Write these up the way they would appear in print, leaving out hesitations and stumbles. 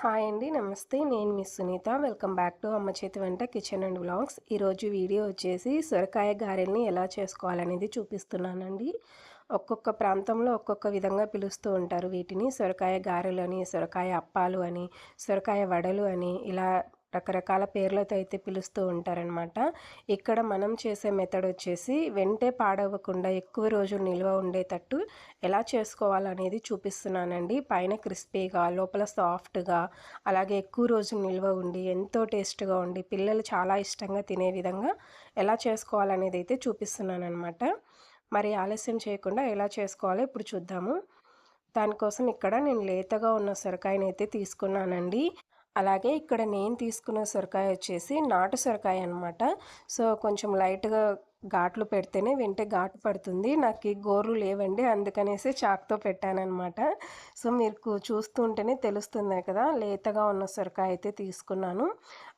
Hi అండి. నమస్తే. నేను మీ సునీత. వెల్కమ్ బ్యాక్ టు అమ్మ చేతి వంట కిచెన్ అండ్ వ్లాగ్స్. ఈరోజు వీడియో వచ్చేసి సొరకాయ గారెల్ని ఎలా చేసుకోవాలనేది చూపిస్తున్నానండి. ఒక్కొక్క ప్రాంతంలో ఒక్కొక్క విధంగా పిలుస్తూ ఉంటారు వీటిని. సొరకాయ గారెలు అని, సొరకాయ అప్పాలు అని, సొరకాయ వడలు అని ఇలా రకరకాల పేర్లతో అయితే పిలుస్తూ ఉంటారనమాట. ఇక్కడ మనం చేసే మెథడ్ వచ్చేసి వెంటే పాడవకుండా ఎక్కువ రోజులు నిల్వ ఉండేటట్టు ఎలా చేసుకోవాలనేది చూపిస్తున్నానండి. పైన క్రిస్పీగా, లోపల సాఫ్ట్గా, అలాగే ఎక్కువ రోజులు నిల్వ ఉండి ఎంతో టేస్ట్గా ఉండి పిల్లలు చాలా ఇష్టంగా తినే విధంగా ఎలా చేసుకోవాలనేది అయితే చూపిస్తున్నానమాట. మరి ఆలస్యం చేయకుండా ఎలా చేసుకోవాలో ఇప్పుడు చూద్దాము. దానికోసం ఇక్కడ నేను లేతగా ఉన్న సొరకాయనైతే తీసుకున్నానండి. అలాగే ఇక్కడ నేను తీసుకున్న సొరకాయ వచ్చేసి నాటు సొరకాయ అనమాట. సో కొంచెం లైట్‌గా ఘాట్లు పెడితేనే వెంటే ఘాటు పడుతుంది. నాకు ఈ గోర్లు లేవండి. అందుకనేసి చాకుతో పెట్టాననమాట. సో మీకు చూస్తూ ఉంటేనే తెలుస్తుంది కదా! లేతగా ఉన్న సొరకాయ అయితే తీసుకున్నాను.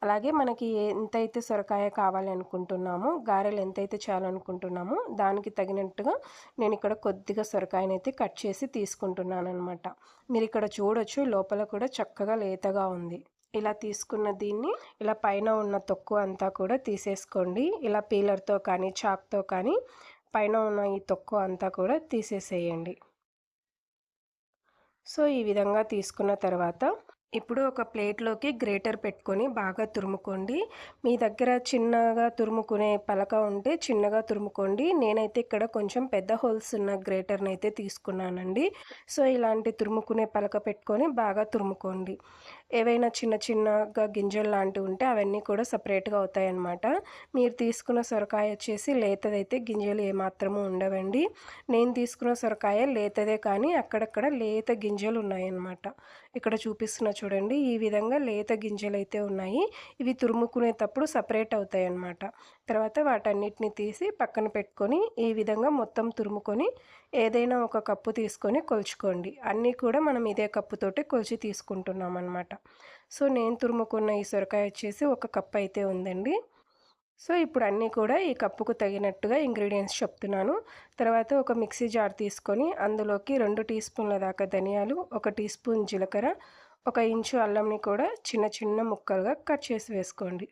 అలాగే మనకి ఎంతైతే సొరకాయ కావాలి అనుకుంటున్నామో, గారెలు ఎంతైతే చేయాలనుకుంటున్నామో దానికి తగినట్టుగా నేను ఇక్కడ కొద్దిగా సొరకాయనైతే కట్ చేసి తీసుకుంటున్నాననమాట. మీరిక్కడ చూడొచ్చు లోపల కూడా చక్కగా లేతగా ఉంది. ఇలా తీసుకున్న దీన్ని ఇలా పైన ఉన్న తొక్కు అంతా కూడా తీసేసుకోండి. ఇలా పీలర్‌తో కానీ, చాక్‌తో కానీ పైన ఉన్న ఈ తొక్కు అంతా కూడా తీసేసేయండి. సో ఈ విధంగా తీసుకున్న తర్వాత ఇప్పుడు ఒక ప్లేట్లోకి గ్రేటర్ పెట్టుకొని బాగా తురుముకోండి. మీ దగ్గర చిన్నగా తురుముకునే పలక ఉంటే చిన్నగా తురుముకోండి. నేనైతే ఇక్కడ కొంచెం పెద్ద హోల్స్ ఉన్న గ్రేటర్ని అయితే తీసుకున్నానండి. సో ఇలాంటి తురుముకునే పలక పెట్టుకొని బాగా తురుముకోండి. ఏవైనా చిన్న చిన్నగా గింజలు లాంటివి ఉంటే అవన్నీ కూడా సపరేట్గా అవుతాయన్నమాట. మీరు తీసుకున్న సొరకాయ వచ్చేసి లేతదైతే గింజలు ఏమాత్రము ఉండవండి. నేను తీసుకున్న సొరకాయ లేతదే కానీ అక్కడక్కడ లేత గింజలు ఉన్నాయన్నమాట. ఇక్కడ చూపిస్తున్నా చూడండి. ఈ విధంగా లేత గింజలైతే ఉన్నాయి. ఇవి తురుముకునేటప్పుడు సపరేట్ అవుతాయన్నమాట. తర్వాత వాటన్నిటిని తీసి పక్కన పెట్టుకొని ఈ విధంగా మొత్తం తురుముకొని ఏదైనా ఒక కప్పు తీసుకొని కొలుచుకోండి. అన్నీ కూడా మనం ఇదే కప్పుతోటి కొలిచి తీసుకుంటున్నాం అన్నమాట. సో నేను తురుముకున్న ఈ సొరకాయ వచ్చేసి ఒక కప్ అయితే ఉందండి. సో ఇప్పుడు అన్నీ కూడా ఈ కప్పుకు తగినట్టుగా ఇంగ్రీడియంట్స్ చెప్తున్నాను. తర్వాత ఒక మిక్సీ జార్ తీసుకొని అందులోకి 2 టీ స్పూన్ల దాకా ధనియాలు, 1 టీ స్పూన్ జీలకర్ర, 1 ఇంచు అల్లంని కూడా చిన్న చిన్న ముక్కలుగా కట్ చేసి వేసుకోండి.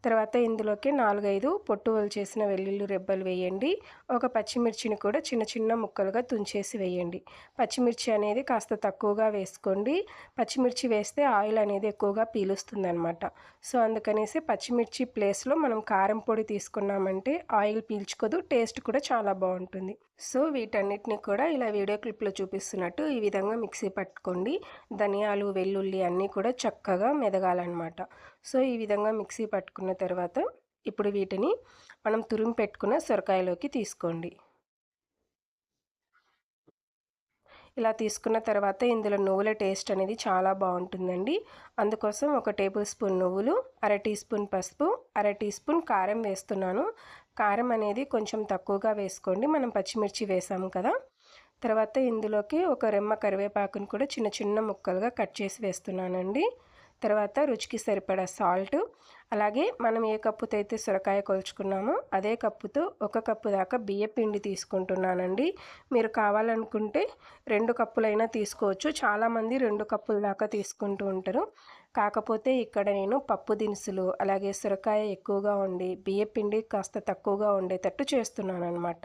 తర్వాత ఇందులోకి 4, 5 పొట్టు ఒలిచేసిన వెల్లుల్లి రెబ్బలు వేయండి. ఒక పచ్చిమిర్చిని కూడా చిన్న చిన్న ముక్కలుగా తుంచేసి వేయండి. పచ్చిమిర్చి అనేది కాస్త తక్కువగా వేసుకోండి. పచ్చిమిర్చి వేస్తే ఆయిల్ అనేది ఎక్కువగా పీలుస్తుందనమాట. సో అందుకనేసి పచ్చిమిర్చి ప్లేస్లో మనం కారం పొడి తీసుకున్నామంటే ఆయిల్ పీల్చుకోదు, టేస్ట్ కూడా చాలా బాగుంటుంది. సో వీటన్నిటిని కూడా ఇలా వీడియో క్లిప్లో చూపిస్తున్నట్టు ఈ విధంగా మిక్సీ పట్టుకోండి. ధనియాలు, వెల్లుల్లి అన్నీ కూడా చక్కగా మెదగాలన్నమాట. సో ఈ విధంగా మిక్సీ పట్టుకున్న తర్వాత ఇప్పుడు వీటిని మనం తురిమి పెట్టుకున్న సొరకాయలోకి తీసుకోండి. ఇలా తీసుకున్న తర్వాత ఇందులో నువ్వుల టేస్ట్ అనేది చాలా బాగుంటుందండి. అందుకోసం 1 టేబుల్ స్పూన్ నువ్వులు, అర టీ స్పూన్ పసుపు, అర టీ స్పూన్ కారం వేస్తున్నాను. కారం అనేది కొంచెం తక్కువగా వేసుకోండి, మనం పచ్చిమిర్చి వేసాము కదా. తర్వాత ఇందులోకి ఒక రెమ్మ కరివేపాకును కూడా చిన్న చిన్న ముక్కలుగా కట్ చేసి వేస్తున్నానండి. తర్వాత రుచికి సరిపడా సాల్ట్, అలాగే మనం ఏ కప్పుతో అయితే సొరకాయ కొలుచుకున్నామో అదే కప్పుతో 1 కప్పు దాకా బియ్యపిండి తీసుకుంటున్నానండి. మీరు కావాలనుకుంటే 2 కప్పులైనా తీసుకోవచ్చు. చాలామంది 2 కప్పుల దాకా తీసుకుంటూ ఉంటారు. కాకపోతే ఇక్కడ నేను పప్పు దినుసులు, అలాగే సొరకాయ ఎక్కువగా ఉండి బియ్యపిండి కాస్త తక్కువగా ఉండేటట్టు చేస్తున్నానన్నమాట.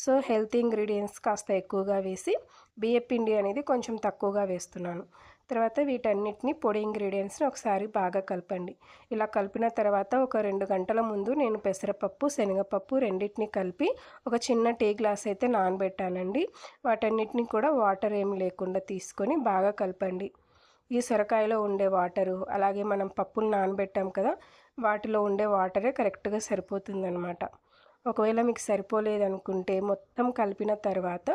సో హెల్తీ ఇంగ్రీడియంట్స్ కాస్త ఎక్కువగా వేసి బియ్యపిండి అనేది కొంచెం తక్కువగా వేస్తున్నాను. తర్వాత వీటన్నిటిని పొడి ఇంగ్రీడియంట్స్ని ఒకసారి బాగా కలపండి. ఇలా కలిపిన తర్వాత ఒక 2 గంటల ముందు నేను పెసరపప్పు, శనగపప్పు రెండింటిని కలిపి ఒక చిన్న టీ గ్లాస్ అయితే నానబెట్టానండి. వాటన్నిటిని కూడా వాటర్ ఏమి లేకుండా తీసుకొని బాగా కలపండి. ఈ సొరకాయలో ఉండే వాటరు, అలాగే మనం పప్పులు నానబెట్టాం కదా, వాటిలో ఉండే వాటరే కరెక్ట్గా సరిపోతుందన్నమాట. ఒకవేళ మీకు సరిపోలేదనుకుంటే మొత్తం కలిపిన తర్వాత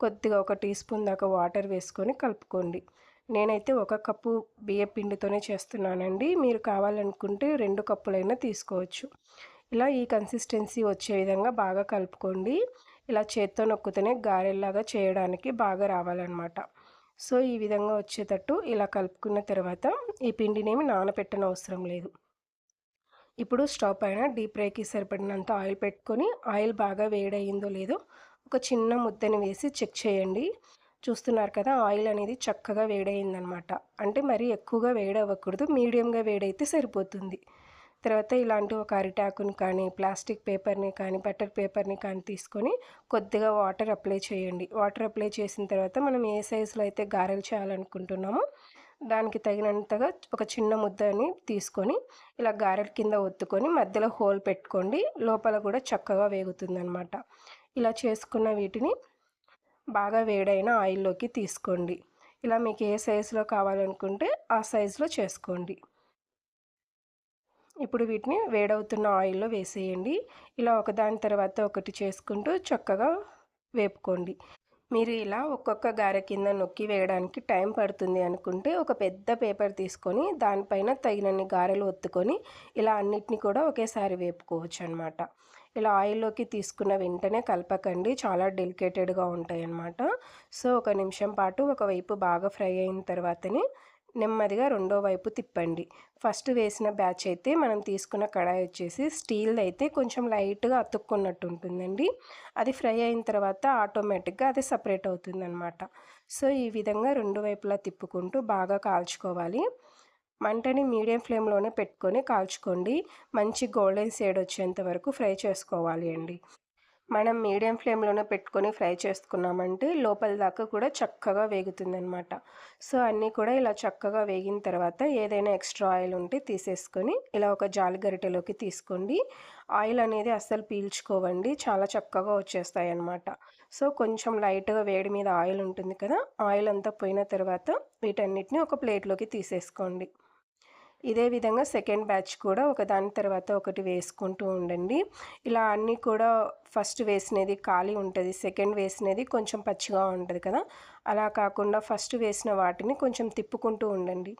కొద్దిగా 1 టీ స్పూన్ దాకా వాటర్ వేసుకొని కలుపుకోండి. నేనైతే 1 కప్పు బియ్యపిండితోనే చేస్తున్నానండి. మీరు కావాలనుకుంటే 2 కప్పులైనా తీసుకోవచ్చు. ఇలా ఈ కన్సిస్టెన్సీ వచ్చే విధంగా బాగా కలుపుకోండి. ఇలా చేత్తో నొక్కుతూనే గారెల్లాగా చేయడానికి బాగా రావాలన్నమాట. సో ఈ విధంగా వచ్చేటట్టు ఇలా కలుపుకున్న తర్వాత ఈ పిండినేమి నానపెట్టనవసరం లేదు. ఇప్పుడు స్టవ్ పైన డీప్ ఫ్రైకి సరిపడినంత ఆయిల్ పెట్టుకొని ఆయిల్ బాగా వేడయిందో లేదో ఒక చిన్న ముద్దని వేసి చెక్ చేయండి. చూస్తున్నారు కదా! ఆయిల్ అనేది చక్కగా వేడయిందనమాట. అంటే మరీ ఎక్కువగా వేడవ్వకూడదు. మీడియంగా వేడైతే సరిపోతుంది. తర్వాత ఇలాంటి ఒక అరిటాకుని కానీ, ప్లాస్టిక్ పేపర్‌ని కానీ, బటర్ పేపర్‌ని కానీ తీసుకొని కొద్దిగా వాటర్ అప్లై చేయండి. వాటర్ అప్లై చేసిన తర్వాత మనం ఏ సైజులో అయితే గారెలు చేయాలనుకుంటున్నామో దానికి తగినంతగా ఒక చిన్న ముద్దని తీసుకొని ఇలా గారెల కింద ఒత్తుకొని మధ్యలో హోల్ పెట్టుకోండి. లోపల కూడా చక్కగా వేగుతుందనమాట. ఇలా చేసుకున్న వీటిని బాగా వేడైన ఆయిల్లోకి తీసుకోండి. ఇలా మీకు ఏ సైజులో కావాలనుకుంటే ఆ సైజులో చేసుకోండి. ఇప్పుడు వీటిని వేడవుతున్న ఆయిల్‌లో వేసేయండి. ఇలా ఒకదాని తర్వాత ఒకటి చేసుకుంటూ చక్కగా వేపుకోండి. మీరు ఇలా ఒక్కొక్క గారె కింద నొక్కి వేయడానికి టైం పడుతుంది అనుకుంటే ఒక పెద్ద పేపర్ తీసుకొని దానిపైన తగినన్ని గారెలు ఒత్తుకొని ఇలా అన్నిటిని కూడా ఒకేసారి వేపుకోవచ్చనమాట. ఇలా ఆయిల్లోకి తీసుకున్న వెంటనే కలపకండి. చాలా డెలికేటెడ్‌గా ఉంటాయన్నమాట. సో, ఒక నిమిషం పాటు ఒకవైపు బాగా ఫ్రై అయిన తర్వాతనే నెమ్మదిగా రెండో వైపు తిప్పండి. ఫస్ట్ వేసిన బ్యాచ్ అయితే మనం తీసుకున్న కడాయి వచ్చేసి స్టీల్‌దయితే కొంచెం లైట్‌గా అతుక్కున్నట్టు ఉంటుందండి. అది ఫ్రై అయిన తర్వాత ఆటోమేటిక్‌గా అది సెపరేట్ అవుతుందనమాట. సో, ఈ విధంగా రెండు వైపులా తిప్పుకుంటూ బాగా కాల్చుకోవాలి. మంటని మీడియం ఫ్లేమ్‌లోనే పెట్టుకొని కాల్చుకోండి. మంచి గోల్డెన్ షేడ్ వచ్చేంత వరకు ఫ్రై చేసుకోవాలి అండి. మనం మీడియం ఫ్లేమ్‌లోనే పెట్టుకొని ఫ్రై చేసుకున్నామంటే లోపల దాకా కూడా చక్కగా వేగుతుందనమాట. సో, అన్నీ కూడా ఇలా చక్కగా వేగిన తర్వాత ఏదైనా ఎక్స్ట్రా ఆయిల్ ఉంటే తీసేసుకొని ఇలా ఒక జాలి గరిటెలోకి తీసుకోండి. ఆయిల్ అనేది అస్సలు పీల్చుకోవండి. చాలా చక్కగా వచ్చేస్తాయన్నమాట. సో, కొంచెం లైట్‌గా వేడి మీద ఆయిల్ ఉంటుంది కదా! ఆయిల్ అంతా పోయిన తర్వాత వీటన్నిటిని ఒక ప్లేట్‌లోకి తీసేసుకోండి. ఇదే విధంగా సెకండ్ బ్యాచ్ కూడా ఒకదాని తర్వాత ఒకటి వేసుకుంటూ ఉండండి. ఇలా అన్నీ కూడా ఫస్ట్ వేసినది ఖాళీ ఉంటది. సెకండ్ వేసినది కొంచెం పచ్చిగా ఉంటది కదా! అలా కాకుండా ఫస్ట్ వేసిన వాటిని కొంచెం తిప్పుకుంటూ ఉండండి.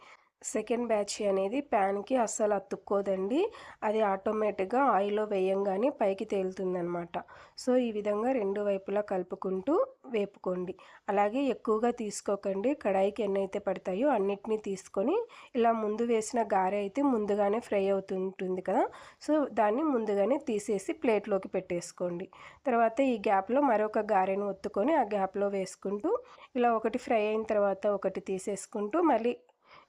సెకండ్ బ్యాచ్ అనేది ప్యాన్‌కి అస్సలు అతుక్కోదండి. అది ఆటోమేటిక్‌గా ఆయిల్‌లో వేయంగానే పైకి తేలుతుందనమాట. సో, ఈ విధంగా రెండు వైపులా కలుపుకుంటూ వేపుకోండి. అలాగే ఎక్కువగా తీసుకోకండి. కడాయికి ఎన్నైతే పడతాయో అన్నిటిని తీసుకొని ఇలా ముందు వేసిన గారె అయితే ముందుగానే ఫ్రై అవుతుంటుంది కదా! సో, దాన్ని ముందుగానే తీసేసి ప్లేట్‌లోకి పెట్టేసుకోండి. తర్వాత ఈ గ్యాప్‌లో మరొక గారెను ఒత్తుకొని ఆ గ్యాప్‌లో వేసుకుంటూ ఇలా ఒకటి ఫ్రై అయిన తర్వాత ఒకటి తీసేసుకుంటూ మళ్ళీ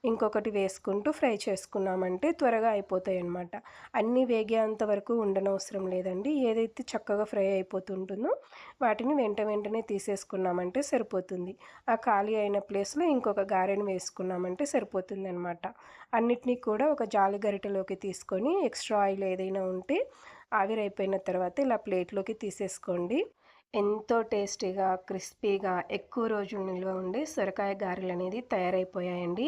ఇంకొకటి వేసుకుంటూ ఫ్రై చేసుకున్నామంటే త్వరగా అయిపోతాయన్నమాట. అన్నీ వేగేంత వరకు ఉండనవసరం లేదండి. ఏదైతే చక్కగా ఫ్రై అయిపోతుంటుందో వాటిని వెంటనే తీసేసుకున్నామంటే సరిపోతుంది. ఆ ఖాళీ అయిన ప్లేస్‌లో ఇంకొక గారెను వేసుకున్నామంటే సరిపోతుందనమాట. అన్నిటిని కూడా ఒక జాలి గరిటెలోకి తీసుకొని ఎక్స్ట్రా ఆయిల్ ఏదైనా ఉంటే ఆవిరైపోయిన తర్వాత ఇలా ప్లేట్‌లోకి తీసేసుకోండి. ఎంతో టేస్టీగా, క్రిస్పీగా ఎక్కువ రోజులు నిల్వ ఉండే సొరకాయ గారెలనేది తయారైపోయాయండి.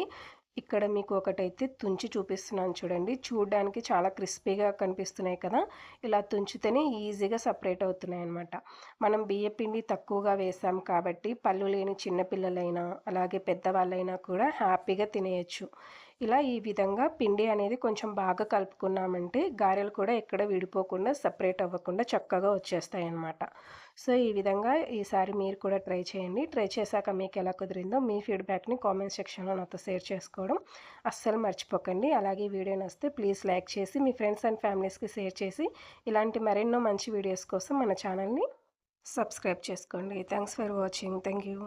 ఇక్కడ మీకు ఒకటైతే తుంచి చూపిస్తున్నాను చూడండి. చూడ్డానికి చాలా క్రిస్పీగా కనిపిస్తున్నాయి కదా! ఇలా తుంచితేనే ఈజీగా సెపరేట్ అవుతున్నాయన్నమాట. మనం బియ్యపిండి తక్కువగా వేసాం కాబట్టి పళ్ళు లేని చిన్న పిల్లలైనా, అలాగే పెద్దవాళ్ళైనా కూడా హ్యాపీగా తినేయొచ్చు. ఇలా ఈ విధంగా పిండి అనేది కొంచెం బాగా కలుపుకున్నామంటే గారెలు కూడా ఎక్కడ విడిపోకుండా సెపరేట్ అవ్వకుండా చక్కగా వచ్చేస్తాయన్నమాట. సో, ఈ విధంగా ఈసారి మీరు కూడా ట్రై చేయండి. ట్రై చేశాక మీకెలా కుదిరిందో మీ ఫీడ్‌బ్యాక్‌ని కామెంట్ సెక్షన్‌లో నాతో షేర్ చేసుకోవడం అస్సలు మర్చిపోకండి. అలాగే ఈ వీడియో నచ్చితే ప్లీజ్ లైక్ చేసి మీ ఫ్రెండ్స్ అండ్ ఫ్యామిలీస్‌కి షేర్ చేసి ఇలాంటి మరెన్నో మంచి వీడియోస్ కోసం మన ఛానల్‌ని సబ్స్క్రైబ్ చేసుకోండి. Thanks for watching. Thank you.